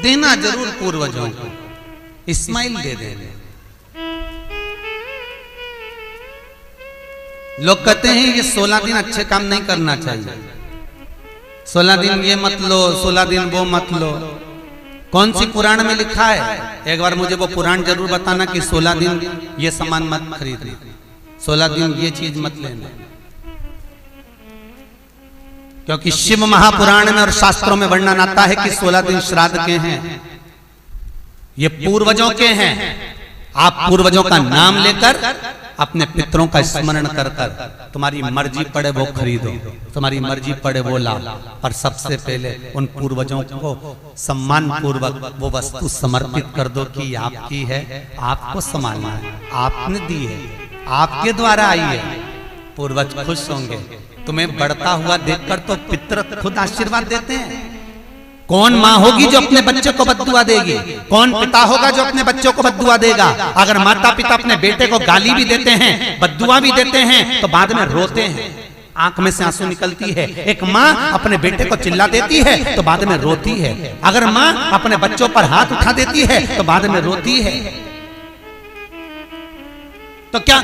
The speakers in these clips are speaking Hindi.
देना जरूर पूर्वजों को, इस्माइल दे देना। लोग कहते हैं ये 16 दिन अच्छे काम नहीं करना चाहिए, 16 दिन ये मत लो, 16 दिन वो मत लो। कौन सी पुराण में लिखा है? एक बार मुझे वो पुराण जरूर बताना कि 16 दिन ये सामान मत खरीदना, 16 दिन ये चीज मत लेना। क्योंकि शिव महापुराण में और शास्त्रों में वर्णन आता है कि 16 दिन श्राद्ध के हैं, ये पूर्वजों के हैं। आप पूर्वजों का नाम लेकर अपने पितरों का स्मरण कर कर तुम्हारी मर्जी पड़े वो खरीदो, तुम्हारी मर्जी पड़े वो लाओ, पर सबसे पहले उन पूर्वजों को सम्मान पूर्वक वो वस्तु समर्पित कर दो कि आपकी है, आपको संभालना है, आपने दी है, आपके द्वारा आई है। पूर्वज खुश होंगे। तुम्हें बढ़ता हुआ देखकर तो पितर खुद आशीर्वाद देते हैं। कौन माँ होगी जो अपने बच्चे को बद्दुआ देगी? कौन पिता होगा जो अपने बच्चों को बद्दुआ देगा? अगर माता पिता अपने बेटे को गाली भी देते हैं, बद्दुआ भी देते हैं, तो बाद में रोते हैं, आंख में से आंसू निकलती है। एक माँ अपने बेटे को चिल्ला देती है तो बाद में रोती है। अगर माँ अपने बच्चों पर हाथ उठा देती है तो बाद में रोती है। तो क्या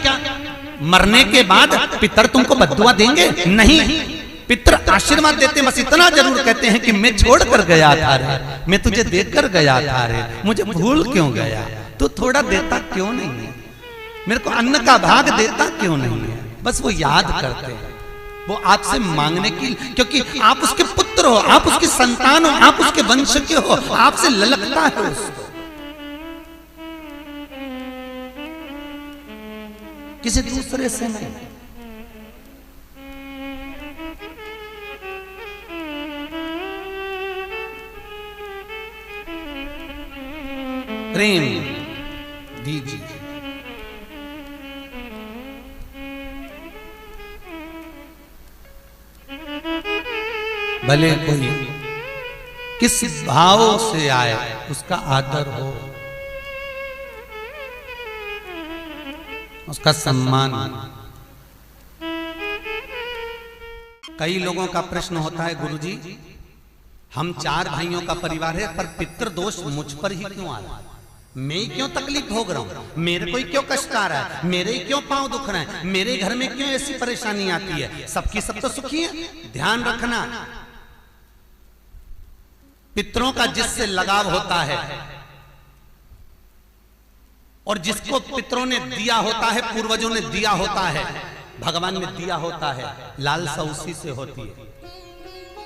मरने के बाद पितर तुमको बद्दुआ देंगे? नहीं, पितर आशीर्वाद देते, बस इतना जरूर कहते हैं कि मैं छोड़ कर गया था रे, मैं तुझे देकर गया था रे, मुझे भूल क्यों गया? तू थोड़ा देता क्यों नहीं है? मेरे को अन्न का भाग देता क्यों नहीं है? बस वो याद करते हैं, वो आपसे मांगने की, क्योंकि आप उसके पुत्र हो, आप उसकी संतान हो, आप उसके वंश के हो, आपसे ललकता है उसको, किसी दूसरे से नहीं। प्रेम दीजिए। भले कोई किस भाव से आए उसका आदर हो, उसका सम्मान। कई लोगों का प्रश्न होता है, गुरुजी हम 4 भाइयों का परिवार है, पर पितृ दोष मुझ पर ही क्यों आ रहा है? मैं क्यों तकलीफ भोग रहा हूं? मेरे को ही क्यों कष्ट आ रहा है? मेरे ही क्यों पांव दुख रहे हैं? मेरे घर में क्यों ऐसी परेशानी आती है? सबकी सब तो सुखी है। ध्यान रखना, पितरों का जिससे लगाव होता है और जिसको पितरों ने दिया होता है, पूर्वजों ने दिया होता है, भगवान ने दिया होता है, लालसा उसी से होती है।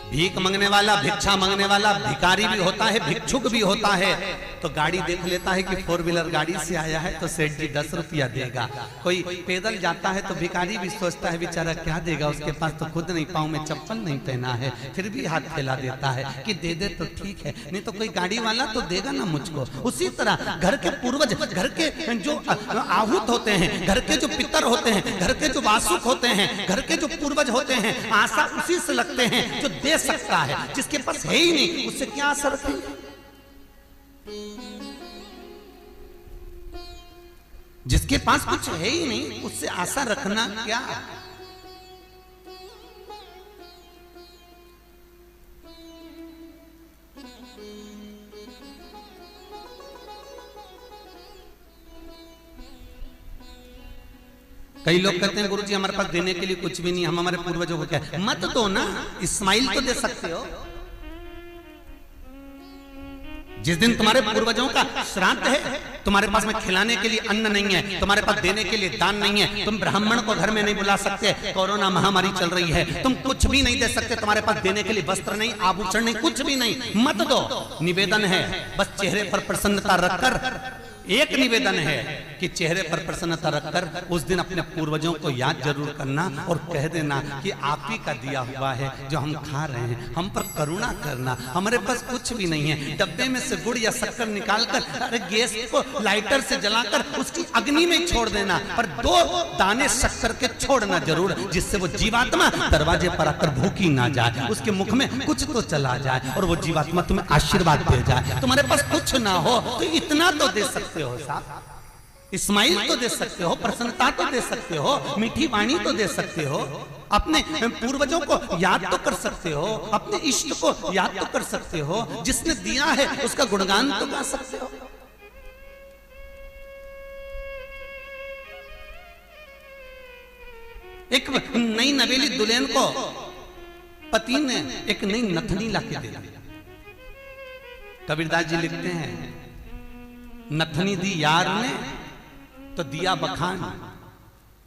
भीख मांगने वाला, भिक्षा मांगने वाला भिखारी भी होता है, भिक्षुक भी होता है। तो गाड़ी देख लेता है कि 4 व्हीलर गाड़ी से आया है तो सेठ जी 10 रुपया देगा। कोई पैदल जाता है तो भिखारी भी सोचता है बेचारा क्या देगा, उसके पास तो खुद नहीं, पाँव में चप्पल नहीं पहना है, फिर भी हाथ फैला देता है कि दे दे तो ठीक है, नहीं तो कोई गाड़ी वाला तो देगा ना मुझको। उसी तरह घर के पूर्वज, घर के जो आहूत होते हैं, घर के जो पितर होते हैं, घर के जो वासुक होते हैं, घर के जो पूर्वज होते हैं, आशा उसी से लगते हैं जो दे सकता है। जिसके पास है ही नहीं उससे क्या आशा रखेंगे? जिसके पास कुछ है ही नहीं उससे आशा रखना क्या? कई लोग कहते हैं गुरुजी हमारे पास देने के लिए कुछ भी नहीं, हम हमारे पूर्वजों को क्या? मत दो ना, इस्माइल तो दे सकते हो। जिस दिन तुम्हारे पूर्वजों का श्राद्ध है, तुम्हारे पास में खिलाने के लिए अन्न नहीं है, तुम्हारे पास देने के लिए दान नहीं है, तुम ब्राह्मण को घर में नहीं बुला सकते, कोरोना महामारी चल रही है, तुम कुछ भी नहीं दे सकते, तुम्हारे पास देने के लिए वस्त्र नहीं, आभूषण नहीं, कुछ भी नहीं, मत दो। निवेदन है बस चेहरे पर प्रसन्नता रखकर, एक निवेदन है कि चेहरे पर प्रसन्नता रखकर उस दिन अपने पूर्वजों को याद जरूर करना और कह देना कि आप ही का दिया हुआ है जो हम खा रहे हैं, हम पर करुणा करना, हमारे पास कुछ भी नहीं है। डब्बे में से गुड़ या शक्कर निकालकर अरे गैस को लाइटर से जलाकर उसकी अग्नि में छोड़ देना, पर 2 दाने शक्कर के छोड़ना जरूर, जिससे वो जीवात्मा दरवाजे पर आकर भूखी ना जाए, उसके मुख में कुछ तो चला जाए और वो जीवात्मा तुम्हें आशीर्वाद दे जाए। तुम्हारे पास कुछ ना हो तो इतना तो दे सकते हो साहब, इस्माइल तो दे सकते हो, प्रसन्नता तो दे सकते हो, मीठी वाणी तो दे सकते हो। अपने पूर्वजों को याद तो कर सकते हो, अपने इष्ट को याद तो कर सकते हो, जिसने दिया है उसका गुणगान तो गा सकते हो। एक नई नवेली दुल्हन को पति ने एक नई नथनी लाके दे दी। कबीरदास जी लिखते हैं, नथनी दी यार ने तो दिया बखान।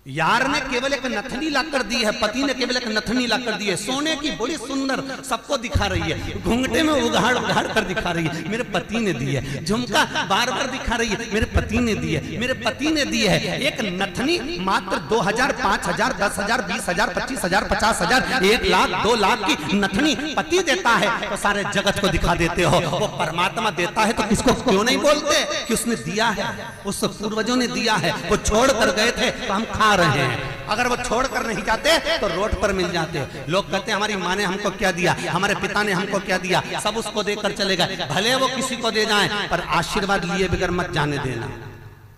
यार ने केवल एक नथनी लाकर दी है, पति ने केवल एक नथनी लाकर दी है, सोने की बड़ी सुंदर, सबको दिखा रही है, घूंघटे में उघाड़ उघाड़ कर दिखा रही है, मेरे पति ने दी है। झुमका बार बार दिखा रही है, मेरे पति ने दी है, मेरे पति ने दी है। एक नथनी मात्र 2000, 5000, 10,000, 20,000, 25,000, 50,000, 1 लाख, 2 लाख की नथनी पति देता है तो सारे जगत को दिखा देते हो। वो परमात्मा देता है तो किसको क्यों नहीं बोलते कि उसने दिया है, उस पूर्वजों ने दिया है। वो छोड़ कर गए थे तो हम खा रहे हैं, अगर वो छोड़कर नहीं जाते तो रोड पर मिल जाते। लोग कहते हैं हमारी माँ ने हमको क्या दिया, हमारे पिता ने हमको क्या दिया, सब उसको देकर चले गए। भले वो किसी को दे जाएं पर आशीर्वाद लिए बगैर मत जाने देना।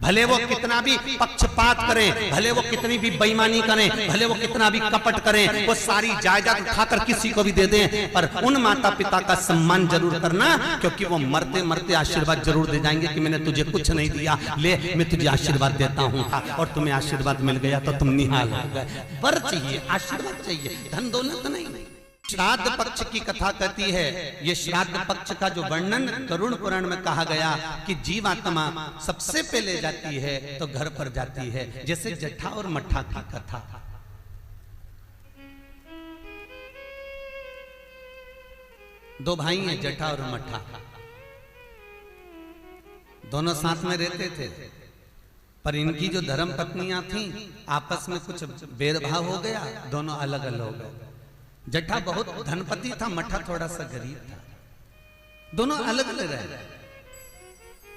भले वो कितना भी पक्षपात करें, भले वो कितनी भी बेईमानी करें, भले वो कितना भी कपट करें, वो सारी जायदाद उठाकर किसी को भी दे दें, पर उन माता पिता का सम्मान जरूर करना, क्योंकि वो मरते मरते आशीर्वाद जरूर दे जाएंगे कि मैंने तुझे कुछ नहीं दिया, ले मैं तुझे आशीर्वाद देता हूँ, और तुम्हें आशीर्वाद मिल गया तो तुम निहाल हो गए। वर चाहिए, आशीर्वाद चाहिए, धन दौलत नहीं। श्राद्ध पक्ष की कथा कहती है, ये श्राद्ध पक्ष का जो वर्णन गरुड़ पुराण में कहा गया कि जीवात्मा सबसे पहले जाती है तो घर पर जाती है, जैसे जट्ठा और मट्ठा की कथा। दो भाई हैं, जट्ठा और मट्ठा, दोनों साथ में रहते थे, पर इनकी जो धर्म पत्नियां थीं आपस में कुछ भेदभाव हो गया, दोनों अलग अलग हो गए। जट्ठा बहुत धनपति था, मट्ठा थोड़ा सा गरीब था, दोनों अलग अलग रहे।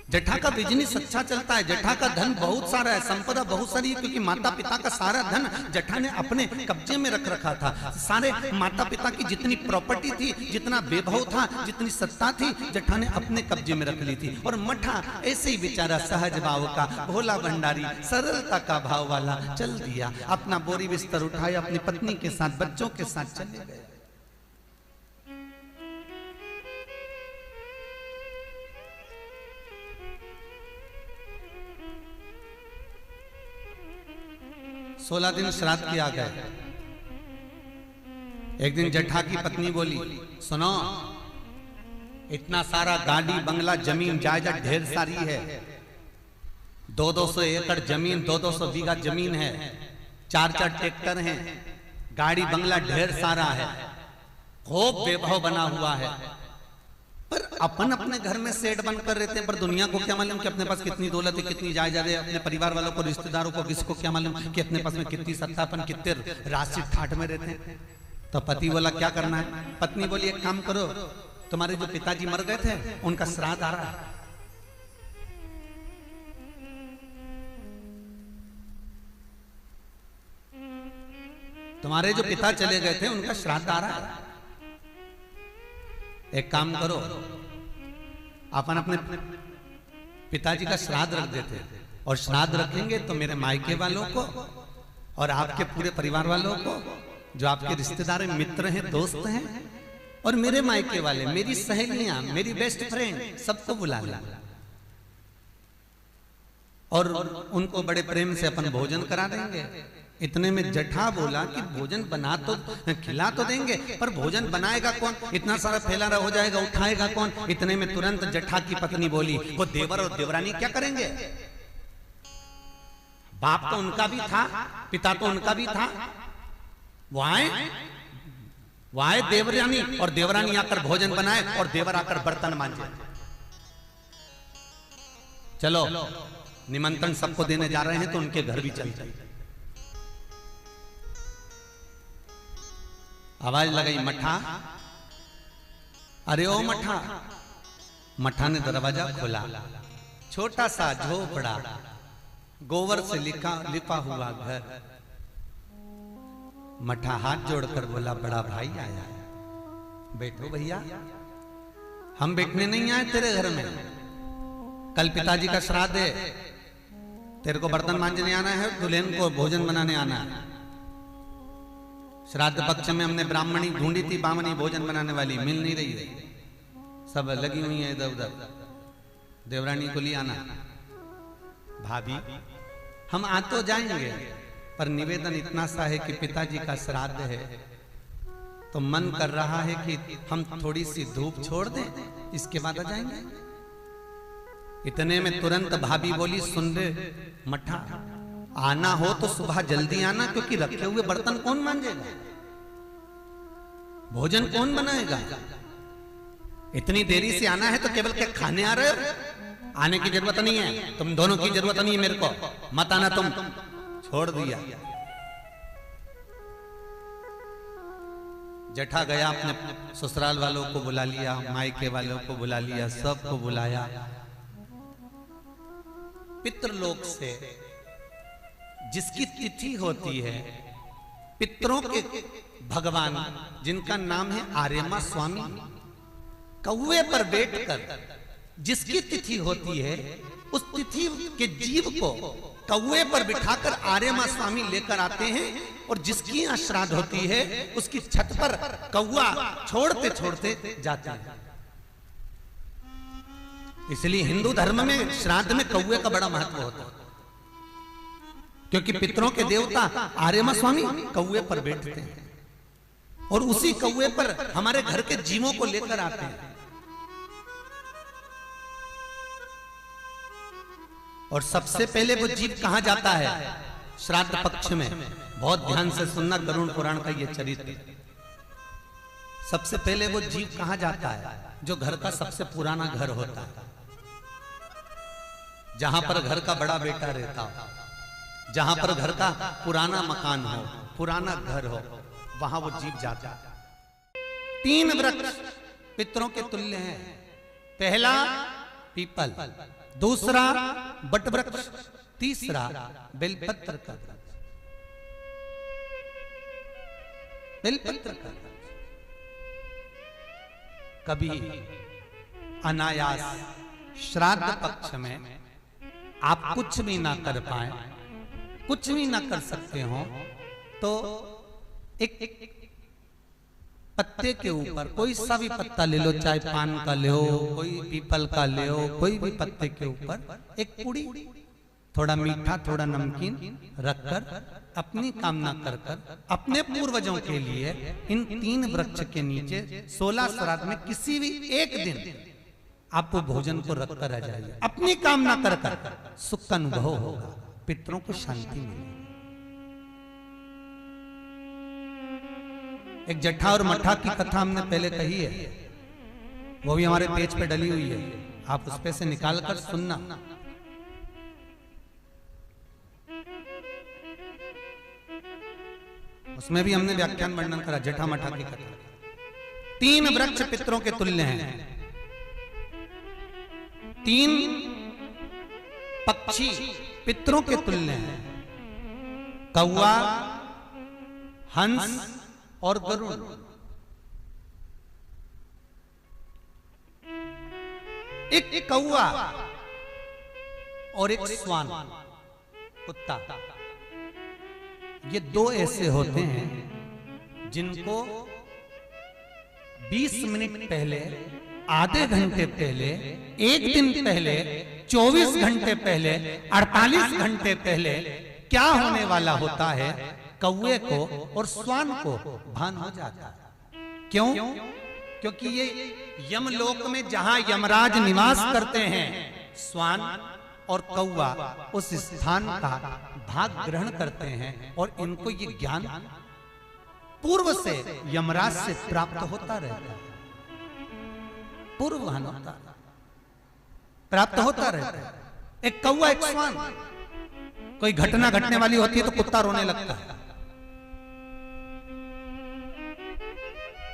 जट्ठा का बिजनेस अच्छा चलता है, जट्ठा का धन बहुत सारा है, संपदा बहुत सारी है, क्योंकि माता पिता का सारा धन जट्ठा ने अपने कब्जे में रख रखा था। सारे माता पिता की जितनी प्रॉपर्टी थी, जितना वैभव था, जितनी सत्ता थी, जट्ठा ने अपने कब्जे में रख ली थी। और मट्ठा ऐसे ही बेचारा सहज भाव का, भोला भंडारी, सरलता का भाव वाला चल दिया, अपना बोरी बिस्तर उठाया, अपनी पत्नी के साथ, बच्चों के साथ चले गए। 16 दिन श्राद्ध किया गया। एक दिन जट्ठा की पत्नी बोली, सुनो, इतना सारा गाड़ी बंगला जमीन जायदाद ढेर सारी है, 200 एकड़ जमीन, 200 बीघा जमीन है, 4 ट्रैक्टर हैं, गाड़ी बंगला ढेर सारा है, खूब वैभव बना हुआ है, पर अपन अपने घर में सेठ बनकर रहते हैं, पर दुनिया को क्या मालूम कि अपने पास कितनी दौलत है, कितनी जायदाद है, अपने परिवार वालों को, रिश्तेदारों को, किसको क्या मालूम कि अपने पास में कितनी सत्ता, अपन कितने राशि ठाठ में रहते हैं। तो पति बोला क्या करना है, पत्नी बोली एक काम करो, तुम्हारे जो पिताजी मर गए थे उनका श्राद्ध आ रहा है, तुम्हारे जो पिता चले गए थे उनका श्राद्ध आ रहा है, एक काम करो, अपन अपने पिताजी का श्राद्ध रख देते, और श्राद्ध रखेंगे तो मेरे मायके वालों को और आपके पूरे परिवार वालों को, जो आपके रिश्तेदार हैं, मित्र हैं, दोस्त हैं, और मेरे मायके वाले, मेरी सहेलियां, मेरी बेस्ट फ्रेंड, सबको बुला लें, और उनको बड़े प्रेम से अपन भोजन करा देंगे। इतने में जट्ठा बोला कि भोजन बना तो खिला तो देंगे, पर भोजन बनाएगा कौन, इतना सारा फैला हो जाएगा, उठाएगा कौन। इतने में तुरंत जट्ठा की पत्नी बोली, वो देवर और देवरानी क्या करेंगे, बाप तो उनका भी था, पिता तो उनका भी था, वो आए देवरानी, और देवरानी आकर भोजन बनाए और देवर आकर बर्तन मांजे। चलो निमंत्रण सबको देने जा रहे हैं तो उनके घर भी चल जाए। आवाज लगाई, मट्ठा, अरे ओ मट्ठा। मट्ठा ने दरवाजा खोला, छोटा सा झोपड़ा, गोबर से लिपा हुआ घर। मट्ठा हाथ जोड़कर बोला, बड़ा भाई आया है, बैठो भैया, हम बैठने नहीं आए तेरे घर में, कल पिताजी का श्राद्ध है, तेरे को बर्तन मांजने आना है, दुल्हन को भोजन बनाने आना है। श्राद्ध पक्ष में हमने ब्राह्मणी ढूंढी थी, बामनी भोजन बनाने वाली मिल नहीं रही है, सब लगी हुई है इधर उधर। देवरानी को ले आना। भाभी हम आ तो जाएंगे, पर निवेदन इतना सा है कि पिताजी का श्राद्ध है, तो मन कर रहा है कि हम थोड़ी सी धूप छोड़ दें, इसके बाद आ जाएंगे। इतने में तुरंत भाभी बोली, सुन रे मठा, आना हो तो सुबह जल्दी आना, क्योंकि रखे हुए बर्तन कौन मांजेगा, भोजन कौन बनाएगा। इतनी देरी से आना है तो केवल क्या खाने आ रहे हो? आने की जरूरत नहीं है, तुम दोनों की जरूरत नहीं है मेरे को, मत आना तुम। छोड़ दिया। जेठा गया, अपने ससुराल वालों को बुला लिया, मायके वालों को बुला लिया, सबको बुलाया। पितृलोक से जिसकी तिथि होती है, पितरों के भगवान जिनका नाम है आर्यमा स्वामी, कौवे पर बैठकर जिसकी तिथि होती है, उस तिथि के जीव को कौवे पर बिठाकर आर्यमा स्वामी लेकर आते हैं, और जिसकी यहाँ श्राद्ध होती है उसकी छत पर कौवा छोड़ते छोड़ते जाते हैं। इसलिए हिंदू धर्म में श्राद्ध में कौवे का बड़ा महत्व होता है, क्योंकि पितरों के देवता आर्यमा स्वामी कौवे पर बैठते हैं, और उसी कौवे पर हमारे घर के जीवों को लेकर आते हैं। और सबसे पहले वो जीव कहां जाता है श्राद्ध पक्ष में? बहुत ध्यान से सुनना गरुड़ पुराण का ये चरित्र। सबसे पहले वो जीव कहां जाता है? जो घर का सबसे पुराना घर होता है, जहां पर घर का बड़ा बेटा रहता हो, जहां पर घर का पुराना मकान हो, पुराना घर हो, वहां वो जीव जाता है। 3 वृक्ष पितरों के तुल्य हैं। पहला पीपल, दूसरा बट वृक्ष, तीसरा बेलपत्र का वृक्ष। बेलपत्र का वृक्ष कभी अनायास श्राद्ध पक्ष में आप कुछ भी ना कर पाए, कुछ भी ना कर सकते हो, तो एक पत्ते के ऊपर कोई सा भी पत्ता ले लो, चाहे पान का ले हो, कोई पीपल का ले हो, कोई भी पत्ते के ऊपर एक पुड़ी, थोड़ा मीठा थोड़ा नमकीन रखकर अपनी कामना कर कर अपने पूर्वजों के लिए इन 3 वृक्ष के नीचे 16 श्राद्ध में किसी भी एक दिन आप वो भोजन को रखकर आ जाइए। अपनी कामना कर कर सुख का अनुभव होगा, पितरों को शांति मिलेगी। एक जट्ठा और मट्ठा की कथा हमने पहले कही है, वो भी हमारे पेज पे डली हुई है, आप उस पे से निकाल कर सुनना। उसमें भी हमने व्याख्यान वर्णन करा जट्ठा मट्ठा की कथा। 3 वृक्ष पितरों के तुल्य हैं, 3 पक्षी पितरों के तुल्य हैं, कौवा, हंस और गरुड़। एक कौवा और एक स्वान, कुत्ता, ये 2 ऐसे होते हैं जिनको 20 मिनट पहले, आधे घंटे पहले, 1 दिन पहले, 24 घंटे पहले, 48 घंटे पहले क्या होने वाला होता है, कौवे को और स्वान को भान हो जाता है। क्यों? क्योंकि ये यमलोक में जहां यमराज निवास करते हैं, स्वान और कौवा उस स्थान का भाग ग्रहण करते हैं, और इनको ये ज्ञान पूर्व से यमराज से प्राप्त होता रहता है, पूर्वभान होता प्राप्त होता रहता है। एक कौवा एक स्वान, कोई घटना घटने वाली होती है तो कुत्ता रोने लगता है,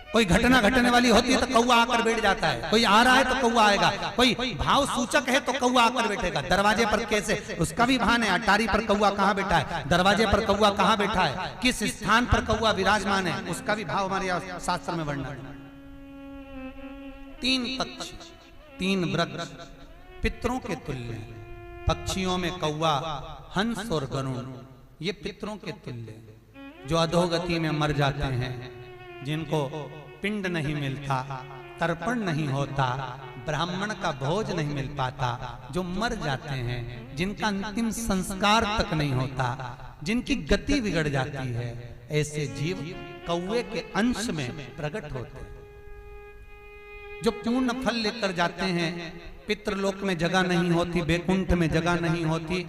कोई घटना घटने वाली होती है तो कौवा आकर बैठ जाता है, कोई आ रहा है तो कौवा आएगा, कोई भाव सूचक है तो कौवा आकर बैठेगा। दरवाजे पर कैसे, उसका भी भान है, अटारी पर कौवा कहां बैठा है, दरवाजे पर कौवा कहां बैठा है, किस स्थान पर कौवा विराजमान है, उसका भी भाव हमारे शास्त्र में वर्णन है। 3 पक्षी, 3 वृक्ष पितरों के तुल्य हैं। पक्षियों में कौवा, हंस और गरुड़, ये पितरों के तुल्य हैं। जो अधोगति में मर जाते हैं, जिनको पिंड नहीं मिलता, तर्पण नहीं होता, ब्राह्मण का भोज नहीं मिल पाता, जो मर जाते हैं, जिनका अंतिम संस्कार तक नहीं होता, जिनकी गति बिगड़ जाती है, ऐसे जीव कौवे के अंश में प्रकट होते हैं, जो पूर्ण फल लेकर जाते हैं। पितृलोक में जगह नहीं होती, बैकुंठ में जगह नहीं होती,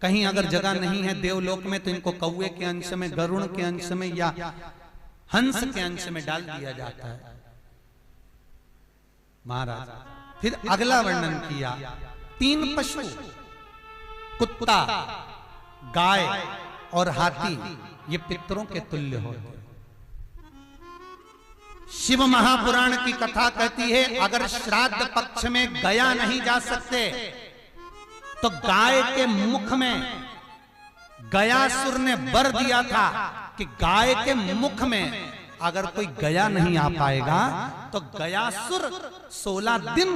कहीं अगर जगह नहीं है देवलोक में, तो इनको कौवे के अंश में, गरुड़ के अंश में या हंस के अंश में डाल दिया जाता है। महाराज फिर अगला वर्णन किया, 3 पशु, कुत्ता, गाय और हाथी, ये पितरों के तुल्य होते। शिव महापुराण की कथा कहती है, अगर श्राद्ध पक्ष में गया नहीं जा सकते, तो गाय के मुख में गयासुर ने वर दिया था कि गाय के मुख में अगर कोई गया नहीं आ पाएगा, तो गयासुर 16 दिन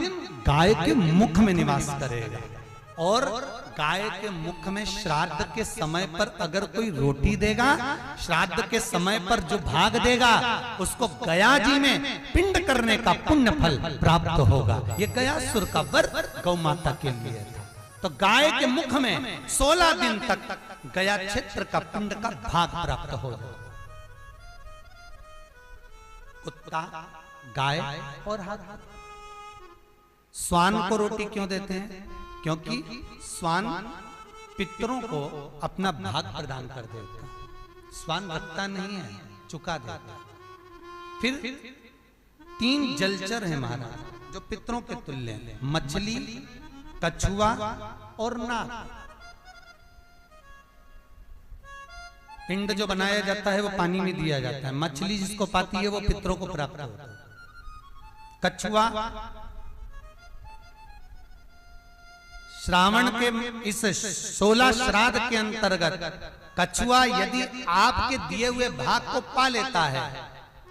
गाय के मुख में निवास करेगा। और गाय के मुख में श्राद्ध के समय पर अगर कोई रोटी देगा, श्राद्ध के समय पर जो भाग देगा, उसको गया जी में पिंड करने का पुण्य फल प्राप्त होगा। ये गयासुर का वर गौ माता के लिए था। तो गाय के मुख में 16 दिन तक गया क्षेत्र का पिंड का भाग प्राप्त होगा। कुत्ता, गाय और हाथी। स्वान को रोटी क्यों देते हैं? क्योंकि स्वान पितरों को अपना भाग प्रदान कर देता है। स्वान रखता नहीं है, चुका देता। फिर 3 जलचर हैं महाराज, जो पितरों के तुल्य हैं, मछली, कछुआ और नाग। पिंड जो बनाया जाता है वो पानी में दिया जाता है। मछली जिसको पाती है वो पितरों को प्राप्त होता है। कछुआ श्रावण के इस 16 श्राद्ध के अंतर्गत कछुआ यदि आपके दिए हुए भाग को पा लेता है,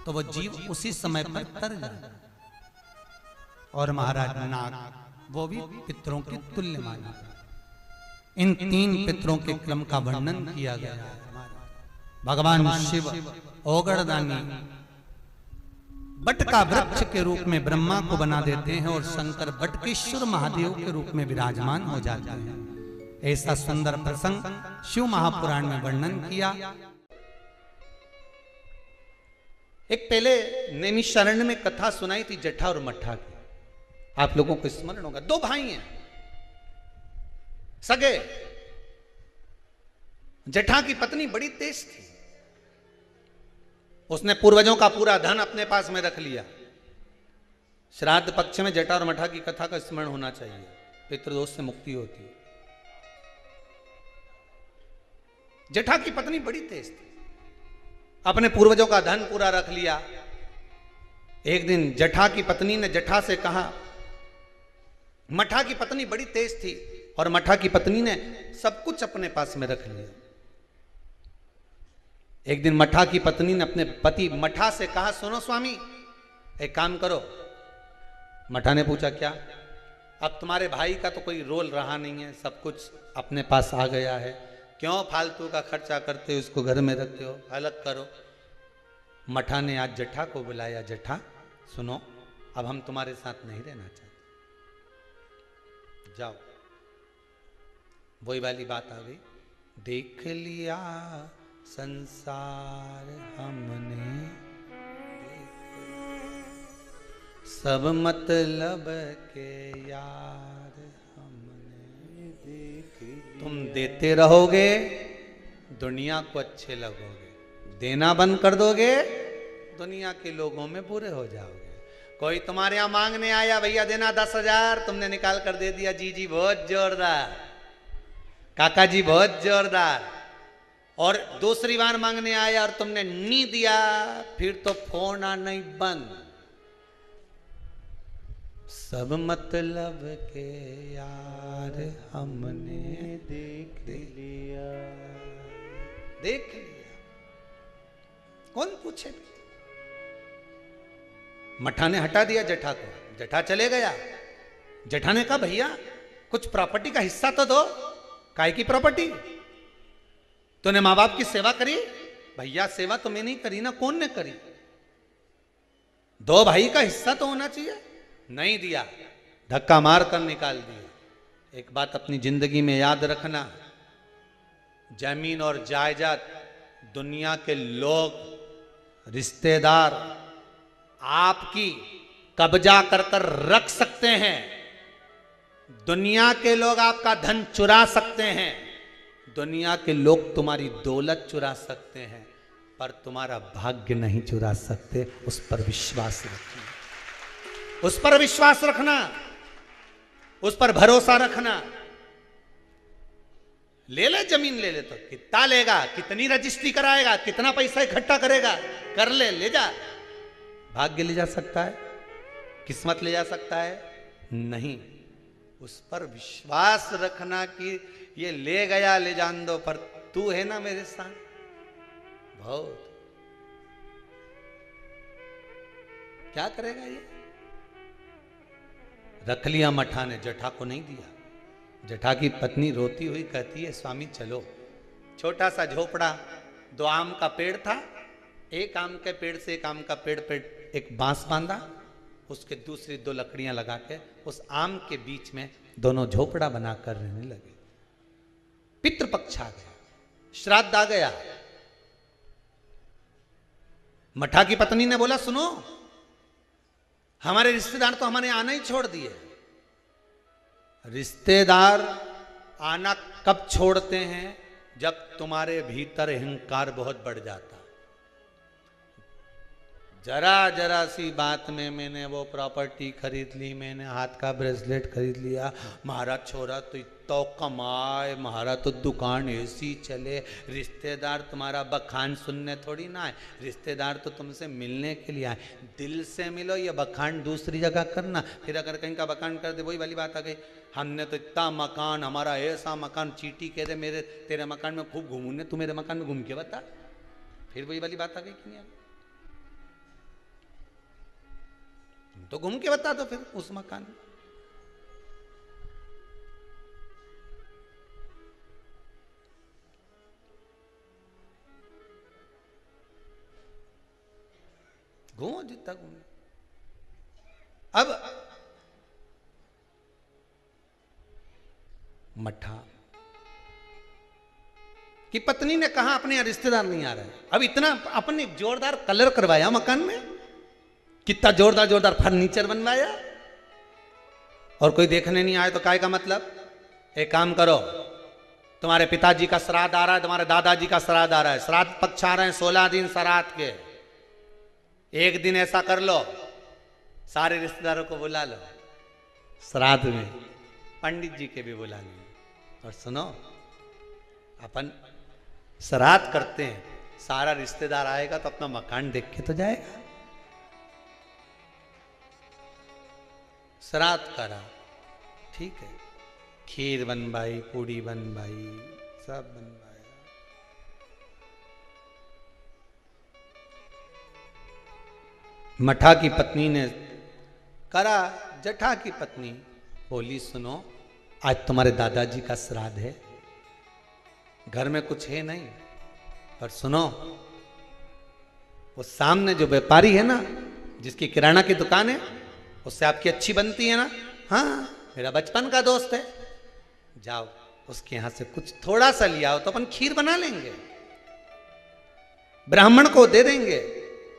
तो वो जीव उसी समय पर तर जाए। और महाराज नाग, वो भी पितरों के तुल्य माना। इन 3 पितरों के क्रम का वर्णन किया गया है। भगवान शिव ओगड़दानी बट का वृक्ष के रूप में ब्रह्मा को बना देते हैं और शंकर बटकेश्वर महादेव के रूप में विराजमान हो जाते हैं। ऐसा सुंदर प्रसंग शिव महापुराण में वर्णन किया। एक पहले नैमिषारण्य में कथा सुनाई थी जटा और मट्ठा की, आप लोगों को स्मरण होगा। 2 भाई हैं सगे। जटा की पत्नी बड़ी तेज थी, उसने पूर्वजों का पूरा धन अपने पास में रख लिया। श्राद्ध पक्ष में जटा और मट्ठा की कथा का स्मरण होना चाहिए, पितृदोष से मुक्ति होती है। जटा की पत्नी बड़ी तेज थी, अपने पूर्वजों का धन पूरा रख लिया। एक दिन जटा की पत्नी ने जटा से कहा, मट्ठा की पत्नी बड़ी तेज थी और मट्ठा की पत्नी ने सब कुछ अपने पास में रख लिया। एक दिन मट्ठा की पत्नी ने अपने पति मट्ठा से कहा, सुनो स्वामी, एक काम करो। मट्ठा ने पूछा, क्या? अब तुम्हारे भाई का तो कोई रोल रहा नहीं है, सब कुछ अपने पास आ गया है, क्यों फालतू का खर्चा करते हो, उसको घर में रखते हो, अलग करो। मट्ठा ने आज जटा को बुलाया, जटा सुनो, अब हम तुम्हारे साथ नहीं रहना चाहते, जाओ। वही वाली बात आ गई, देख लिया संसार हमने, सब मतलब के यार हमने देख। तुम देते रहोगे, दुनिया को अच्छे लगोगे, देना बंद कर दोगे, दुनिया के लोगों में बुरे हो जाओगे। कोई तुम्हारे यहां मांगने आया, भैया देना 10,000, तुमने निकाल कर दे दिया, जी जी बहुत जोरदार, काका जी बहुत जोरदार। और दूसरी बार मांगने आया और तुमने नहीं दिया, फिर तो फोन आना ही बंद। सब मतलब के यार हमने देख लिया, देख लिया, कौन पूछे। मट्ठा ने हटा दिया जटा को, जटा चले गया। जटा ने कहा, भैया कुछ प्रॉपर्टी का हिस्सा तो दो। काय की प्रॉपर्टी? तूने माँ बाप की सेवा करी, भैया सेवा तो मैंने ही करी ना, कौन ने करी? 2 भाई का हिस्सा तो होना चाहिए, नहीं दिया, धक्का मार कर निकाल दिया। एक बात अपनी जिंदगी में याद रखना, जमीन और जायदाद दुनिया के लोग, रिश्तेदार आपकी कब्जा कर कर रख सकते हैं, दुनिया के लोग आपका धन चुरा सकते हैं, दुनिया के लोग तुम्हारी दौलत चुरा सकते हैं, पर तुम्हारा भाग्य नहीं चुरा सकते। उस पर विश्वास रखना, उस पर विश्वास रखना, उस पर भरोसा रखना। ले ले जमीन, ले ले तो कितना लेगा, कितनी रजिस्ट्री कराएगा, कितना पैसा इकट्ठा करेगा, कर ले, ले जा। भाग्य ले जा सकता है, किस्मत ले जा सकता है? नहीं। उस पर विश्वास रखना कि ये ले गया, ले जान दो, पर तू है ना मेरे साथ। बहुत क्या करेगा ये? रख लिया मठा ने, जठा को नहीं दिया। जठा की पत्नी रोती हुई कहती है, स्वामी चलो। छोटा सा झोपड़ा, 2 आम का पेड़ था, एक आम के पेड़ से एक आम का पेड़ पे एक बांस बांधा, उसके दूसरी 2 लकड़ियां लगा के उस आम के बीच में दोनों झोपड़ा बनाकर रहने लगे। पितृपक्ष आ गया, श्राद्ध आ गया। मठा की पत्नी ने बोला, सुनो, हमारे रिश्तेदार तो हमारे आना ही छोड़ दिए। रिश्तेदार आना कब छोड़ते हैं? जब तुम्हारे भीतर अहंकार बहुत बढ़ जाता। जरा जरा सी बात में मैंने वो प्रॉपर्टी खरीद ली, मैंने हाथ का ब्रेसलेट खरीद लिया, महाराज छोरा तो इतना कमाए, महाराज तो दुकान ऐसी चले। रिश्तेदार तुम्हारा बखान सुनने थोड़ी ना आए, रिश्तेदार तो तुमसे मिलने के लिए आए। दिल से मिलो, ये बखान दूसरी जगह करना। फिर अगर कहीं का बखान कर दे, वही वाली बात आ गई, हमने तो इतना मकान, हमारा ऐसा मकान, चीटी कह दे मेरे तेरे मकान में खूब घूमने, तू मेरे मकान में घूम के बता। फिर वही वाली बात आ गई कि नहीं? तो घूम के बता दो फिर उस मकान में। घूमो जितना घूमो। अब मठा की पत्नी ने कहा अपने यहाँ रिश्तेदार नहीं आ रहे। अब इतना अपने जोरदार कलर करवाया मकान में, कितना जोरदार जोरदार फर्नीचर बनवाया, और कोई देखने नहीं आए तो काय का मतलब? एक काम करो, तुम्हारे पिताजी का श्राद्ध आ रहा है, तुम्हारे दादाजी का श्राद्ध आ रहा है, श्राद्ध पक्ष आ रहे हैं 16 दिन श्राद्ध के। एक दिन ऐसा कर लो, सारे रिश्तेदारों को बुला लो श्राद्ध में, पंडित जी के भी बुला लो। और सुनो, अपन श्राद्ध करते हैं, सारा रिश्तेदार आएगा तो अपना मकान देख के तो जाएगा। श्राद्ध करा, ठीक है, खीर बनवाई, पूड़ी बनवाई, सब बनवाया। मठा की पत्नी ने करा। जठा की पत्नी बोली, सुनो, आज तुम्हारे दादाजी का श्राद्ध है, घर में कुछ है नहीं, पर सुनो, वो सामने जो व्यापारी है ना, जिसकी किराना की दुकान है, उससे आपकी अच्छी बनती है ना? हाँ, मेरा बचपन का दोस्त है, जाओ उसके यहां से कुछ थोड़ा सा लिया हो तो अपन खीर बना लेंगे, ब्राह्मण को दे देंगे,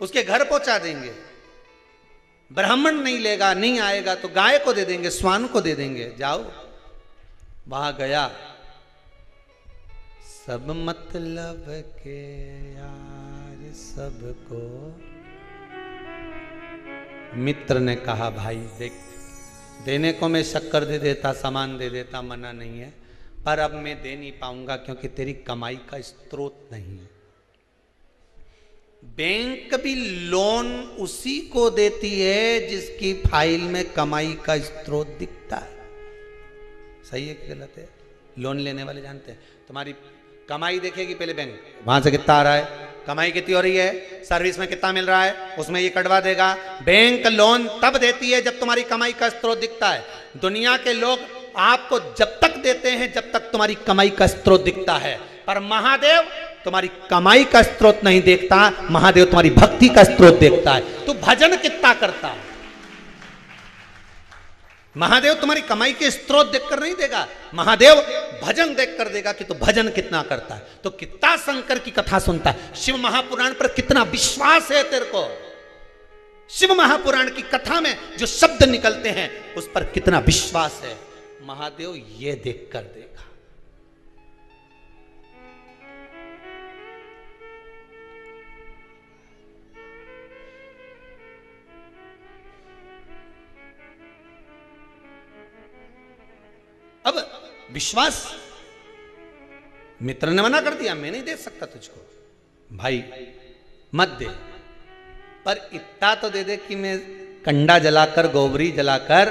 उसके घर पहुंचा देंगे। ब्राह्मण नहीं लेगा, नहीं आएगा तो गाय को दे देंगे, स्वान को दे देंगे। जाओ, वहां गया, सब मतलब के यार सबको। मित्र ने कहा, भाई देख, देने को मैं शक्कर दे देता, सामान दे देता, मना नहीं है, पर अब मैं दे नहीं पाऊंगा क्योंकि तेरी कमाई का स्रोत नहीं है। बैंक भी लोन उसी को देती है जिसकी फाइल में कमाई का स्रोत दिखता है। सही है कि गलत है? लोन लेने वाले जानते हैं, तुम्हारी कमाई देखेगी पहले बैंक, वहां से कितना आ रहा है, कमाई कितनी हो रही है, सर्विस में कितना मिल रहा है, उसमें ये कटवा देगा। बैंक लोन तब देती है जब तुम्हारी कमाई का स्रोत दिखता है। दुनिया के लोग आपको जब तक देते हैं जब तक तुम्हारी कमाई का स्रोत दिखता है, पर महादेव तुम्हारी कमाई का स्रोत नहीं देखता, महादेव तुम्हारी भक्ति का स्रोत देखता है। तू भजन कितना करता है, महादेव तुम्हारी कमाई के स्रोत देखकर नहीं देगा, महादेव भजन देखकर देगा कि तू भजन कितना करता है। तो कितना शंकर की कथा सुनता है, शिव महापुराण पर कितना विश्वास है तेरे को, शिव महापुराण की कथा में जो शब्द निकलते हैं उस पर कितना विश्वास है, महादेव ये देखकर देगा। अब विश्वास, मित्र ने मना कर दिया, मैं नहीं दे सकता तुझको, भाई मत दे, पर इतना तो दे दे कि मैं कंडा जलाकर, गोबरी जलाकर,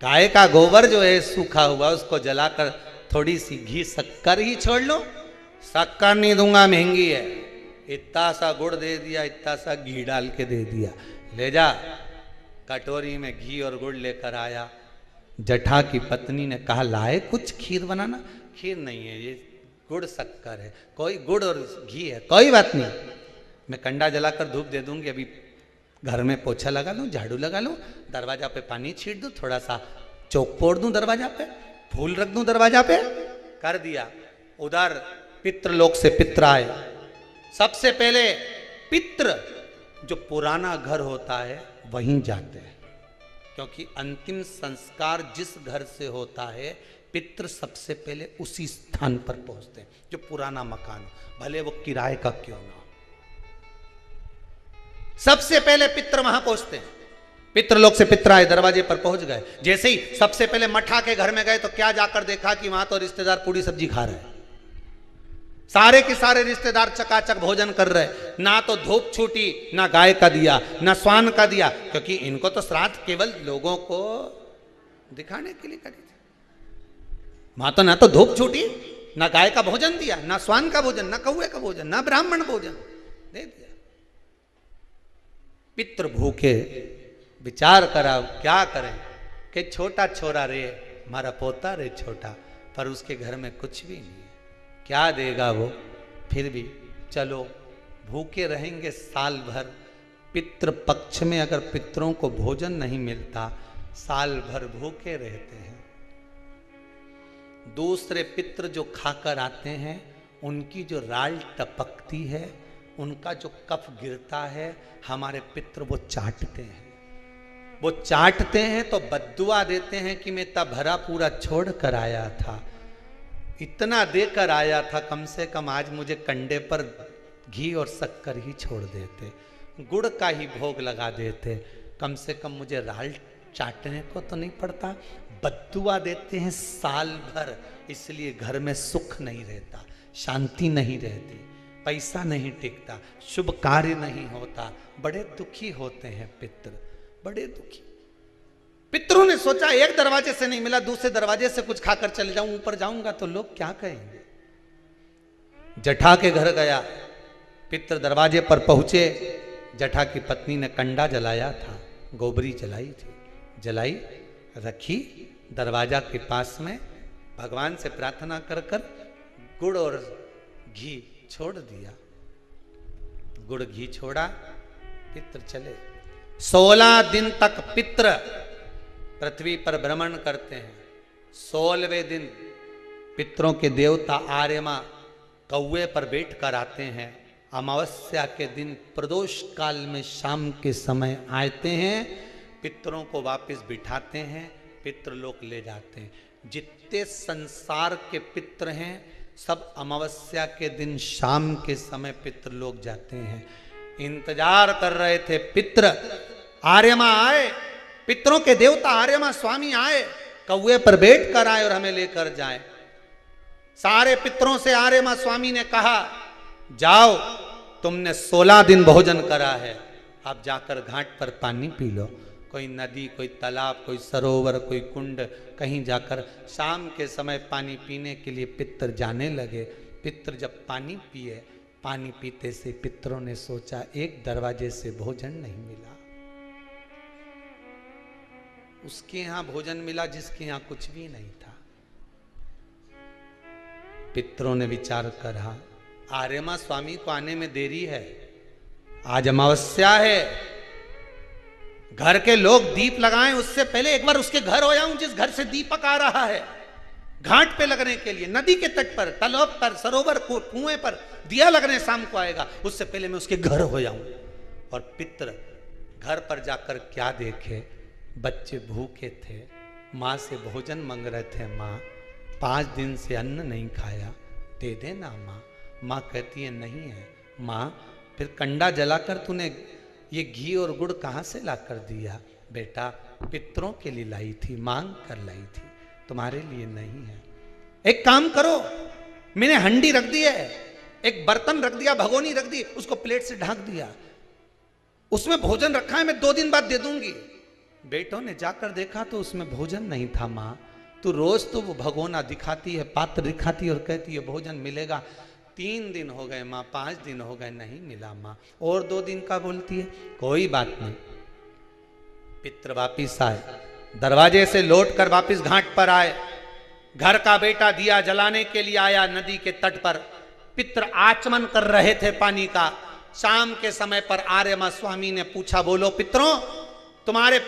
गाय का गोबर जो है सूखा हुआ उसको जलाकर थोड़ी सी घी शक्कर ही छोड़ लो। शक्कर नहीं दूंगा, महंगी है। इतना सा गुड़ दे दिया, इतना सा घी डाल के दे दिया, ले जा। कटोरी में घी और गुड़ लेकर आया। जठा की पत्नी ने कहा लाए कुछ खीर बनाना। खीर नहीं है, ये गुड़ शक्कर है। कोई गुड़ और घी है, कोई बात नहीं, मैं कंडा जलाकर धूप दे दूंगी। अभी घर में पोछा लगा लूं, झाड़ू लगा लूं, दरवाजा पे पानी छीट दूं, थोड़ा सा चौक पोड़ दूं, दरवाजा पे फूल रख दूं, दरवाजा पे कर दिया। उधर पितृलोक से पित्र आए। सबसे पहले पित्र जो पुराना घर होता है वहीं जाते हैं, क्योंकि अंतिम संस्कार जिस घर से होता है पितृ सबसे पहले उसी स्थान पर पहुंचते हैं, जो पुराना मकान, भले वो किराए का क्यों ना हो। सबसे पहले पितृ वहां पहुंचते हैं। पितृलोक से पित्र आए, दरवाजे पर पहुंच गए। जैसे ही सबसे पहले मठा के घर में गए तो क्या जाकर देखा कि वहां तो रिश्तेदार पूरी सब्जी खा रहे हैं। सारे के सारे रिश्तेदार चकाचक भोजन कर रहे, ना तो धूप छूटी, ना गाय का दिया, ना स्वान का दिया, क्योंकि इनको तो श्राद्ध केवल लोगों को दिखाने के लिए करी थी। वहां तो ना तो धूप छूटी, ना गाय का भोजन दिया, ना स्वान का भोजन, ना कौवे का भोजन, ना ब्राह्मण भोजन दे दिया। पितृ भूखे, विचार करा क्या करें कि छोटा छोरा रे, हमारा पोता रे छोटा, पर उसके घर में कुछ भी नहीं, क्या देगा वो। फिर भी चलो भूखे रहेंगे साल भर। पितृ पक्ष में अगर पितरों को भोजन नहीं मिलता, साल भर भूखे रहते हैं। दूसरे पितृ जो खाकर आते हैं उनकी जो राल टपकती है, उनका जो कफ गिरता है, हमारे पितृ वो चाटते हैं। वो चाटते हैं तो बद्दुआ देते हैं कि मैं तब भरा पूरा छोड़ कर आया था, इतना देकर आया था, कम से कम आज मुझे कंडे पर घी और शक्कर ही छोड़ देते, गुड़ का ही भोग लगा देते, कम से कम मुझे राल चाटने को तो नहीं पड़ता। बद्दुआ देते हैं साल भर, इसलिए घर में सुख नहीं रहता, शांति नहीं रहती, पैसा नहीं टिकता, शुभ कार्य नहीं होता, बड़े दुखी होते हैं पितृ, बड़े दुखी। पितरों ने सोचा एक दरवाजे से नहीं मिला, दूसरे दरवाजे से कुछ खाकर चले जाऊं, ऊपर जाऊंगा तो लोग क्या कहेंगे। जठा के घर गया, पितृ दरवाजे पर पहुंचे। जठा की पत्नी ने कंडा जलाया था, गोबरी जलाई थी, जलाई रखी दरवाजा के पास में, भगवान से प्रार्थना कर कर गुड़ और घी छोड़ दिया। गुड़ घी छोड़ा, पितृ चले। 16 दिन तक पितृ पृथ्वी पर भ्रमण करते हैं। 16वें दिन पितरों के देवता आर्यमा कौवे पर बैठ कर आते हैं। अमावस्या के दिन प्रदोष काल में शाम के समय आते हैं, पितरों को वापस बिठाते हैं, पितृलोक ले जाते हैं। जितने संसार के पितृ हैं सब अमावस्या के दिन शाम के समय पितृलोक जाते हैं। इंतजार कर रहे थे पितृ, आर्यमा आए, पितरों के देवता आर्यमा स्वामी आए, कौवे पर बैठ कर आए और हमें लेकर जाए। सारे पितरों से आर्यमा स्वामी ने कहा जाओ, तुमने 16 दिन भोजन करा है, आप जाकर घाट पर पानी पी लो। कोई नदी, कोई तालाब, कोई सरोवर, कोई कुंड, कहीं जाकर शाम के समय पानी पीने के लिए पितर जाने लगे। पितर जब पानी पिए, पानी पीते से पितरों ने सोचा एक दरवाजे से भोजन नहीं मिला, उसके यहां भोजन मिला जिसके यहां कुछ भी नहीं था। पितरों ने विचार करा आर्यमा स्वामी को आने में देरी है, आज अमावस्या है। घर के लोग दीप लगाएं उससे पहले एक बार उसके घर हो जाऊं जिस घर से दीपक आ रहा है। घाट पे लगने के लिए, नदी के तट पर, तालाब पर, सरोवर कुएं पर दिया लगने शाम को आएगा, उससे पहले मैं उसके घर हो जाऊं। और पितर घर पर जाकर क्या देखे, बच्चे भूखे थे, माँ से भोजन मांग रहे थे, माँ 5 दिन से अन्न नहीं खाया, दे देना माँ। माँ कहती है नहीं है। माँ फिर कंडा जलाकर तूने ये घी और गुड़ कहाँ से ला कर दिया? बेटा पितरों के लिए लाई थी, मांग कर लाई थी, तुम्हारे लिए नहीं है। एक काम करो, मैंने हंडी रख दी है, एक बर्तन रख दिया, भगोनी रख दी, उसको प्लेट से ढक दिया, उसमें भोजन रखा है, मैं 2 दिन बाद दे दूंगी। बेटों ने जाकर देखा तो उसमें भोजन नहीं था। माँ तू रोज तो वो भगोना दिखाती है, पात्र दिखाती है और कहती है भोजन मिलेगा। 3 दिन हो गए माँ, 5 दिन हो गए, नहीं मिला माँ, और 2 दिन का बोलती है। कोई बात नहीं। पितर वापिस आए, दरवाजे से लौट कर वापिस घाट पर आए। घर का बेटा दिया जलाने के लिए आया नदी के तट पर। पितर आचमन कर रहे थे पानी का। शाम के समय पर आर्यमा स्वामी ने पूछा, बोलो पितरों, तुम्हारे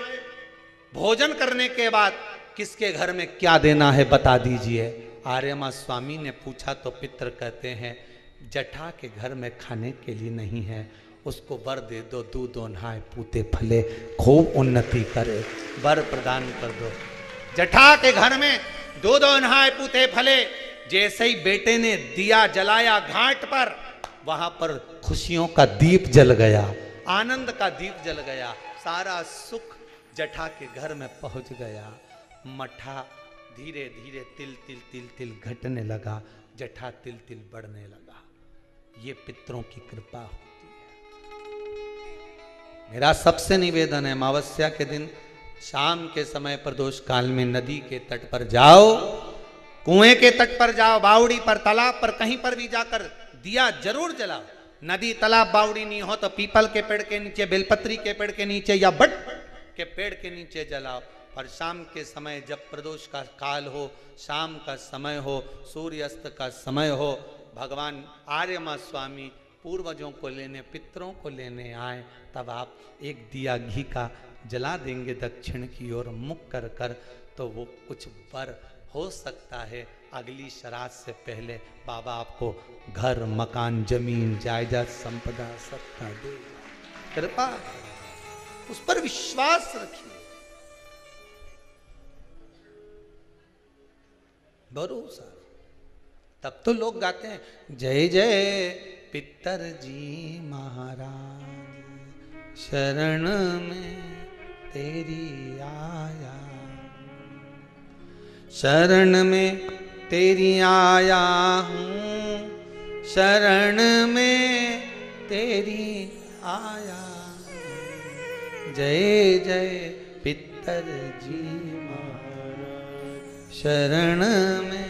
भोजन करने के बाद किसके घर में क्या देना है बता दीजिए। आर्यमा स्वामी ने पूछा तो पितर कहते हैं, जठा के घर में खाने के लिए नहीं है, उसको वर दे दो, दूध नहाए पूते फले, खूब उन्नति करे, वर प्रदान कर दो। जठा के घर में दूध नहाए पूते फले। जैसे ही बेटे ने दिया जलाया घाट पर, वहां पर खुशियों का दीप जल गया, आनंद का दीप जल गया, सारा सुख जठा के घर में पहुंच गया। मठा धीरे धीरे तिल तिल तिल तिल घटने लगा, जठा तिल तिल बढ़ने लगा। ये पितरों की कृपा होती है। मेरा सबसे निवेदन है, अमावस्या के दिन शाम के समय प्रदोष काल में नदी के तट पर जाओ, कुएं के तट पर जाओ, बावड़ी पर, तालाब पर, कहीं पर भी जाकर दिया जरूर जलाओ। नदी तालाब बावड़ी नहीं हो तो पीपल के पेड़ के नीचे, बेलपत्री के पेड़ के नीचे या बट के पेड़ के नीचे जलाओ। और शाम के समय जब प्रदोष का काल हो, शाम का समय हो, सूर्यास्त का समय हो, भगवान आर्यमा स्वामी पूर्वजों को लेने, पितरों को लेने आए, तब आप एक दिया घी का जला देंगे दक्षिण की ओर मुख कर कर, तो वो कुछ वर हो सकता है। अगली श्राद्ध से पहले बाबा आपको घर, मकान, जमीन, जायदाद, संपदा सत्ता दे। कृपा, उस पर विश्वास रखिए, भरोसा। तब तो लोग गाते हैं, जय जय पितर जी महाराज, शरण में तेरी आया, शरण में तेरी आया हूँ, शरण में तेरी आया, जय जय पितर जी महाराज, शरण में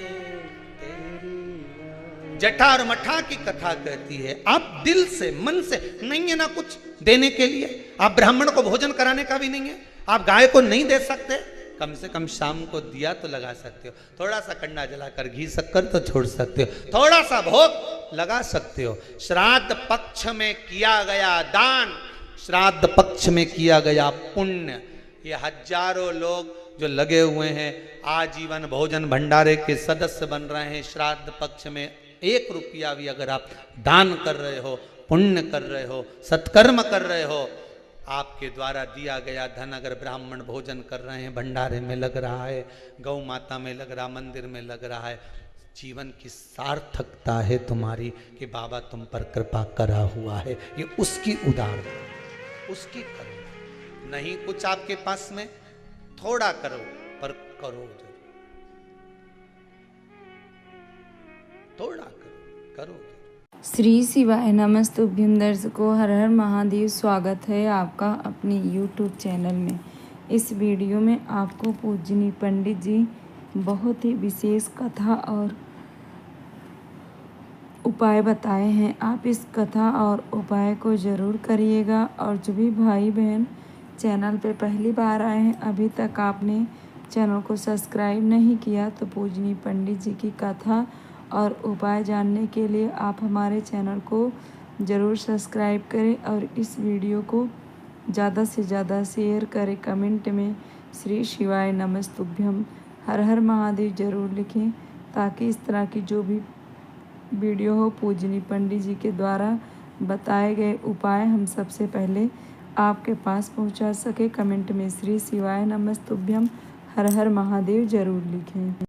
तेरी। जठा और मठा की कथा कहती है, आप दिल से, मन से, नहीं है ना कुछ देने के लिए, आप ब्राह्मण को भोजन कराने का भी नहीं है, आप गाय को नहीं दे सकते, कम से कम शाम को दिया तो लगा सकते हो, थोड़ा सा कंडा जलाकर घी शक्कर तो छोड़ सकते हो, थोड़ा सा भोग लगा सकते हो। श्राद्ध पक्ष में किया गया दान, श्राद्ध पक्ष में किया गया पुण्य, ये हजारों लोग जो लगे हुए हैं आजीवन भोजन भंडारे के सदस्य बन रहे हैं। श्राद्ध पक्ष में 1 रुपया भी अगर आप दान कर रहे हो, पुण्य कर रहे हो, सत्कर्म कर रहे हो, आपके द्वारा दिया गया धन अगर ब्राह्मण भोजन कर रहे हैं, भंडारे में लग रहा है, गौ माता में लग रहा, मंदिर में लग रहा है, जीवन की सार्थकता है तुम्हारी कि बाबा तुम पर कृपा करा हुआ है। ये उसकी उदारता, उसकी करो। नहीं कुछ आपके पास में, थोड़ा करो पर करो जरूर, थोड़ा करो जरूर। श्री शिवाय नमस्तुभ्यं दर्शकों, हर हर महादेव। स्वागत है आपका अपने YouTube चैनल में। इस वीडियो में आपको पूजनीय पंडित जी बहुत ही विशेष कथा और उपाय बताए हैं। आप इस कथा और उपाय को ज़रूर करिएगा। और जो भी भाई बहन चैनल पे पहली बार आए हैं, अभी तक आपने चैनल को सब्सक्राइब नहीं किया, तो पूजनीय पंडित जी की कथा और उपाय जानने के लिए आप हमारे चैनल को ज़रूर सब्सक्राइब करें और इस वीडियो को ज़्यादा से ज़्यादा शेयर करें। कमेंट में श्री शिवाय नमस्तुभ्यम हर हर महादेव ज़रूर लिखें, ताकि इस तरह की जो भी वीडियो हो पूजनीय पंडित जी के द्वारा बताए गए उपाय हम सबसे पहले आपके पास पहुंचा सके। कमेंट में श्री शिवाय नमस्तुभ्यम हर हर महादेव ज़रूर लिखें।